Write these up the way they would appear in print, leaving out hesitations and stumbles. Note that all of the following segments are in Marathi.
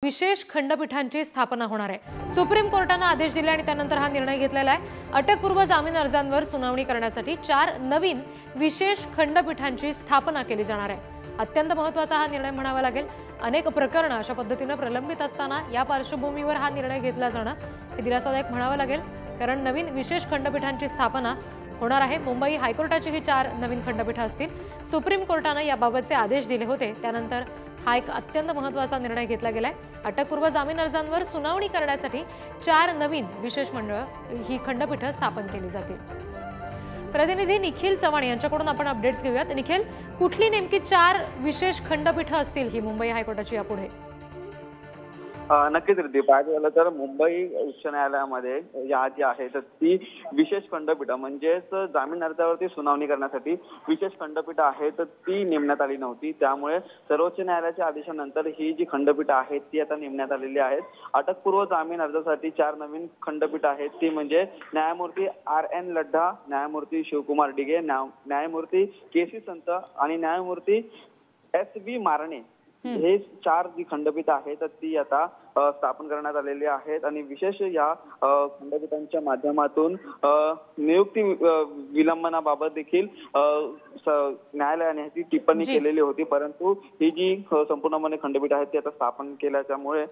विशेष खंडपीठांची स्थापना होणार आहे। सुप्रीम कोर्टाने आदेश दिले आणि त्यानंतर हा निर्णय घेतलेला आहे। अटकपूर्व जामीन अर्जांवर सुनावणी करण्यासाठी 4 नवीन विशेष खंडपीठांची स्थापना केली जाणार आहे। अत्यंत महत्त्वाचा हा निर्णय म्हणावा लागेल। अनेक प्रकरणे अशा पद्धतीने प्रलंबित असताना या पार्श्वभूमीवर हा निर्णय घेतला जाणं हे दिलासादायक म्हणावं लागेल, कारण नवीन विशेष खंडपीठांची स्थापना होणार आहे। मुंबई हायकोर्टाची ही 4 नवीन खंडपीठं असतील। सुप्रीम कोर्टाने याबाबतचे आदेश दिले होते, त्यानंतर हा एक अत्यंत महत्त्वाचा निर्णय घेतला गेलाय। अटकपूर्व जामीन अर्जांवर सुनावणी करण्यासाठी 4 नवीन विशेष ही खंडपीठं स्थापन केली जातील। प्रतिनिधी निखिल चव्हाण यांच्याकडून आपण अपडेट्स घेऊयात। निखिल, कुठली नेमकी 4 विशेष खंडपीठं असतील ही मुंबई हायकोर्टाची यापुढे? नक्कीच रिद्धी, पाहायचं झालं तर मुंबई उच्च न्यायालयामध्ये या जी आहे तर ती विशेष खंडपीठ म्हणजेच जामीन अर्जावरती सुनावणी करण्यासाठी विशेष खंडपीठ आहे तर ती नेमण्यात आली नव्हती। त्यामुळे सर्वोच्च न्यायालयाच्या आदेशानंतर ही जी खंडपीठ आहेत ती आता नेमण्यात आलेली आहेत। अटकपूर्व जामीन अर्जासाठी 4 नवीन खंडपीठ आहेत, ती म्हणजे न्यायमूर्ती RN लड्ढा, न्यायमूर्ती शिवकुमार डिगे, न्यायमूर्ती KC संत आणि न्यायमूर्ती SV मारणे। हे 4 जी खंडपीठ आहेत तर ती आता स्थापन करण्यात आलेली आहेत आणि विशेष या खंडपीठांच्या माध्यमातून नियुक्ती विलंबनाबाबत देखील न्यायालयाने ती टिप्पणी केलेली होती, परंतु ही जी संपूर्णपणे खंडपीठ आहेत ती आता स्थापन केल्यामुळे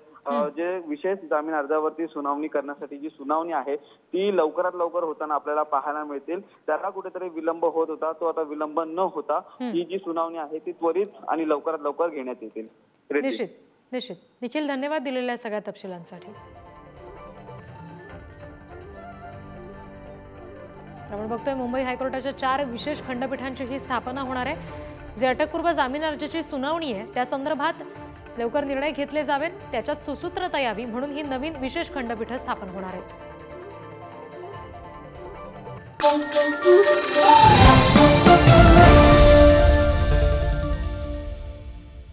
जे विशेष जामीन अर्जावरती सुनावणी करण्यासाठी जी सुनावणी आहे ती लवकरात लवकर होताना आपल्याला पाहायला मिळतील। त्याला कुठेतरी विलंब होत होता, तो आता विलंब न होता ही जी सुनावणी आहे ती त्वरित आणि लवकरात लवकर घेण्यात येईल। निश्चित निखिल, धन्यवाद दिलेल्या सगळ्या तपशिलांसाठी। आपण बघतोय मुंबई हायकोर्टाच्या 4 विशेष खंडपीठांची ही स्थापना होणार आहे। जे अटकपूर्व जामीन अर्जाची सुनावणी आहे त्या संदर्भात लवकर निर्णय घेतले जावेत, त्याच्यात सुसूत्रता यावी म्हणून ही नवीन विशेष खंडपीठं स्थापन होणार आहेत।